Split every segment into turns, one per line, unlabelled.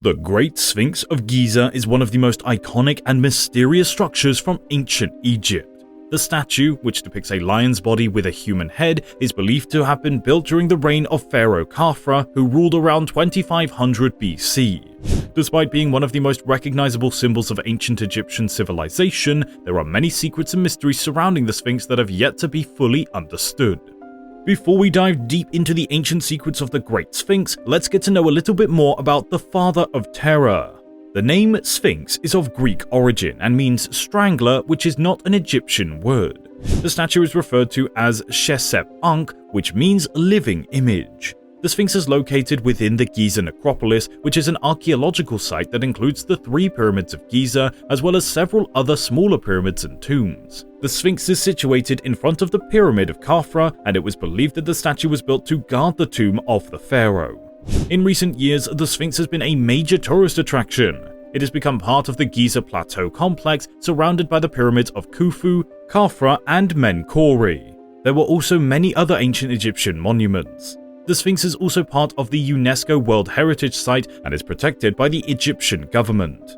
The Great Sphinx of Giza is one of the most iconic and mysterious structures from ancient Egypt. The statue, which depicts a lion's body with a human head, is believed to have been built during the reign of Pharaoh Khafre, who ruled around 2500 BC. Despite being one of the most recognizable symbols of ancient Egyptian civilization, there are many secrets and mysteries surrounding the Sphinx that have yet to be fully understood. Before we dive deep into the ancient secrets of the Great Sphinx, let's get to know a little bit more about the Father of Terror. The name Sphinx is of Greek origin and means strangler, which is not an Egyptian word. The statue is referred to as Shesep-Ankh, which means living image. The Sphinx is located within the Giza necropolis, which is an archaeological site that includes the 3 pyramids of Giza, as well as several other smaller pyramids and tombs. The Sphinx is situated in front of the Pyramid of Khafre, and it was believed that the statue was built to guard the tomb of the pharaoh. In recent years, the Sphinx has been a major tourist attraction. It has become part of the Giza Plateau complex, surrounded by the pyramids of Khufu, Khafre, and Menkaure. There were also many other ancient Egyptian monuments. The Sphinx is also part of the UNESCO World Heritage Site and is protected by the Egyptian government.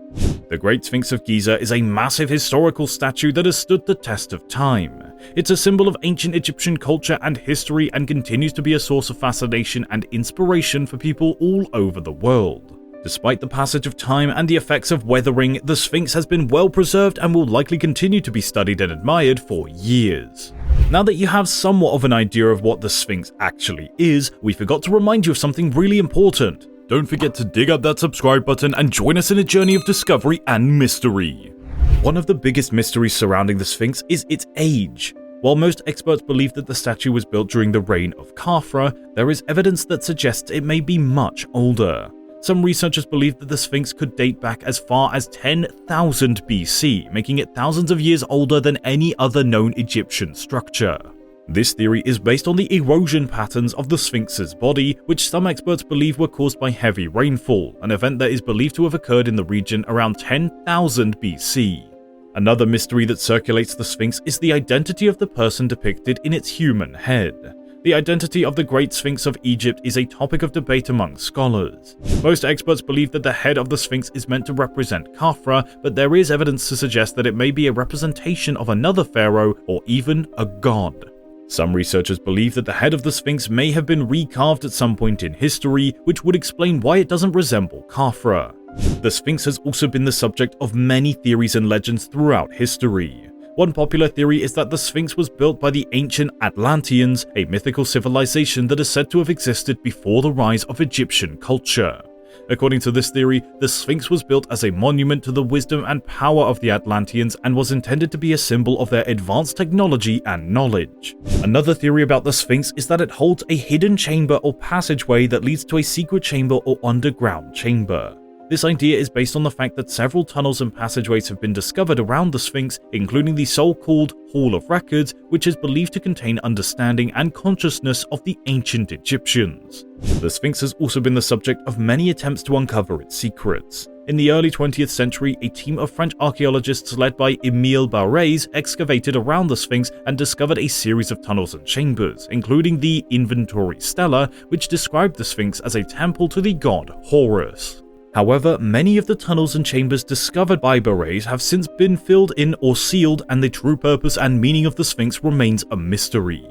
The Great Sphinx of Giza is a massive historical statue that has stood the test of time. It's a symbol of ancient Egyptian culture and history and continues to be a source of fascination and inspiration for people all over the world. Despite the passage of time and the effects of weathering, the Sphinx has been well preserved and will likely continue to be studied and admired for years. Now that you have somewhat of an idea of what the Sphinx actually is, we forgot to remind you of something really important. Don't forget to dig up that subscribe button and join us in a journey of discovery and mystery. One of the biggest mysteries surrounding the Sphinx is its age. While most experts believe that the statue was built during the reign of Khafre, there is evidence that suggests it may be much older. Some researchers believe that the Sphinx could date back as far as 10,000 BC, making it thousands of years older than any other known Egyptian structure. This theory is based on the erosion patterns of the Sphinx's body, which some experts believe were caused by heavy rainfall, an event that is believed to have occurred in the region around 10,000 BC. Another mystery that circulates the Sphinx is the identity of the person depicted in its human head. The identity of the Great Sphinx of Egypt is a topic of debate among scholars. Most experts believe that the head of the Sphinx is meant to represent Khafre, but there is evidence to suggest that it may be a representation of another pharaoh or even a god. Some researchers believe that the head of the Sphinx may have been recarved at some point in history, which would explain why it doesn't resemble Khafre. The Sphinx has also been the subject of many theories and legends throughout history. One popular theory is that the Sphinx was built by the ancient Atlanteans, a mythical civilization that is said to have existed before the rise of Egyptian culture. According to this theory, the Sphinx was built as a monument to the wisdom and power of the Atlanteans and was intended to be a symbol of their advanced technology and knowledge. Another theory about the Sphinx is that it holds a hidden chamber or passageway that leads to a secret chamber or underground chamber. This idea is based on the fact that several tunnels and passageways have been discovered around the Sphinx, including the so-called Hall of Records, which is believed to contain understanding and consciousness of the ancient Egyptians. The Sphinx has also been the subject of many attempts to uncover its secrets. In the early 20th century, a team of French archaeologists led by Émile Bauer's excavated around the Sphinx and discovered a series of tunnels and chambers, including the Inventory Stela, which described the Sphinx as a temple to the god Horus. However, many of the tunnels and chambers discovered by Bauer have since been filled in or sealed, and the true purpose and meaning of the Sphinx remains a mystery.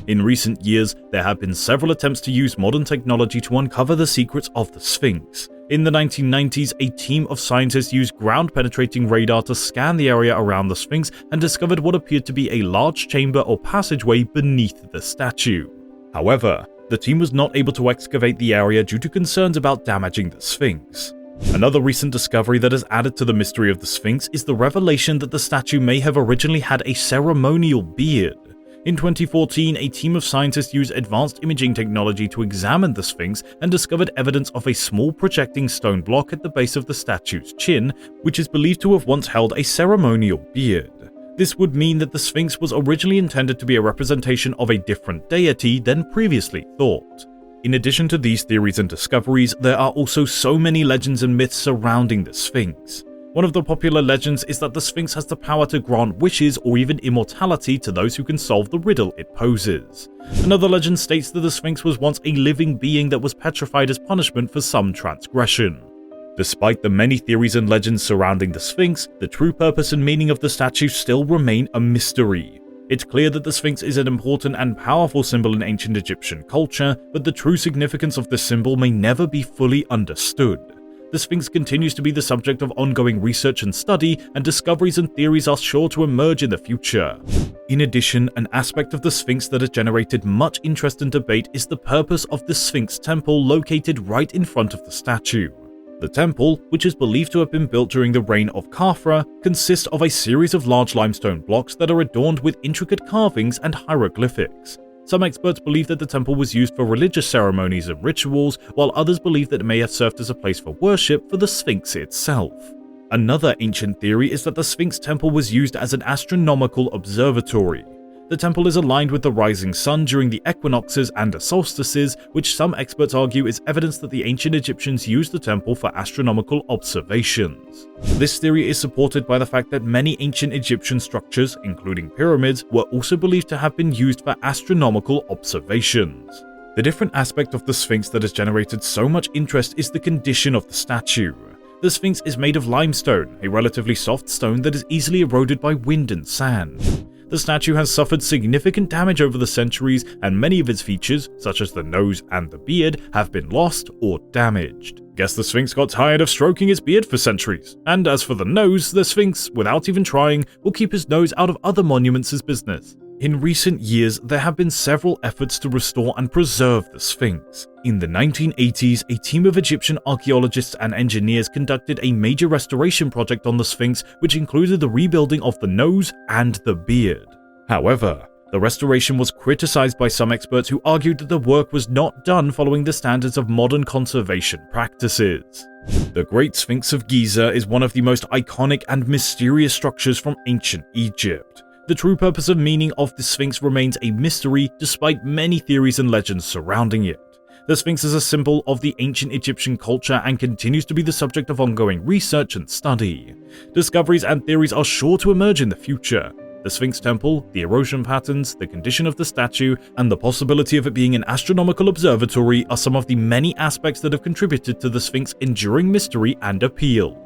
In recent years, there have been several attempts to use modern technology to uncover the secrets of the Sphinx. In the 1990s, a team of scientists used ground-penetrating radar to scan the area around the Sphinx and discovered what appeared to be a large chamber or passageway beneath the statue. However, the team was not able to excavate the area due to concerns about damaging the Sphinx. Another recent discovery that has added to the mystery of the Sphinx is the revelation that the statue may have originally had a ceremonial beard. In 2014, a team of scientists used advanced imaging technology to examine the Sphinx and discovered evidence of a small projecting stone block at the base of the statue's chin, which is believed to have once held a ceremonial beard. This would mean that the Sphinx was originally intended to be a representation of a different deity than previously thought. In addition to these theories and discoveries, there are also so many legends and myths surrounding the Sphinx. One of the popular legends is that the Sphinx has the power to grant wishes or even immortality to those who can solve the riddle it poses. Another legend states that the Sphinx was once a living being that was petrified as punishment for some transgression. Despite the many theories and legends surrounding the Sphinx, the true purpose and meaning of the statue still remain a mystery. It's clear that the Sphinx is an important and powerful symbol in ancient Egyptian culture, but the true significance of the symbol may never be fully understood. The Sphinx continues to be the subject of ongoing research and study, and discoveries and theories are sure to emerge in the future. In addition, an aspect of the Sphinx that has generated much interest and debate is the purpose of the Sphinx temple located right in front of the statue. The temple, which is believed to have been built during the reign of Khafre, consists of a series of large limestone blocks that are adorned with intricate carvings and hieroglyphics. Some experts believe that the temple was used for religious ceremonies and rituals, while others believe that it may have served as a place for worship for the Sphinx itself. Another ancient theory is that the Sphinx temple was used as an astronomical observatory. The temple is aligned with the rising sun during the equinoxes and the solstices, which some experts argue is evidence that the ancient Egyptians used the temple for astronomical observations. This theory is supported by the fact that many ancient Egyptian structures, including pyramids, were also believed to have been used for astronomical observations. The different aspect of the Sphinx that has generated so much interest is the condition of the statue. The Sphinx is made of limestone, a relatively soft stone that is easily eroded by wind and sand. The statue has suffered significant damage over the centuries, and many of its features, such as the nose and the beard, have been lost or damaged. Guess the Sphinx got tired of stroking its beard for centuries. And as for the nose, the Sphinx, without even trying, will keep his nose out of other monuments' business. In recent years, there have been several efforts to restore and preserve the Sphinx. In the 1980s, a team of Egyptian archaeologists and engineers conducted a major restoration project on the Sphinx, which included the rebuilding of the nose and the beard. However, the restoration was criticized by some experts who argued that the work was not done following the standards of modern conservation practices. The Great Sphinx of Giza is one of the most iconic and mysterious structures from ancient Egypt. The true purpose and meaning of the Sphinx remains a mystery despite many theories and legends surrounding it. The Sphinx is a symbol of the ancient Egyptian culture and continues to be the subject of ongoing research and study. Discoveries and theories are sure to emerge in the future. The Sphinx temple, the erosion patterns, the condition of the statue, and the possibility of it being an astronomical observatory are some of the many aspects that have contributed to the Sphinx's enduring mystery and appeal.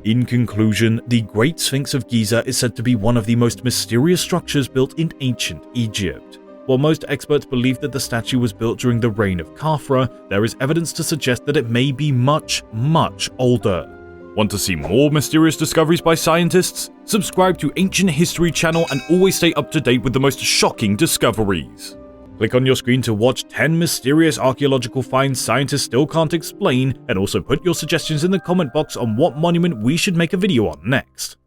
In conclusion, the Great Sphinx of Giza is said to be one of the most mysterious structures built in ancient Egypt. While most experts believe that the statue was built during the reign of Khafre, there is evidence to suggest that it may be much, much older. Want to see more mysterious discoveries by scientists? Subscribe to Ancient History channel and always stay up to date with the most shocking discoveries. Click on your screen to watch 10 mysterious archaeological finds scientists still can't explain, and also put your suggestions in the comment box on what monument we should make a video on next.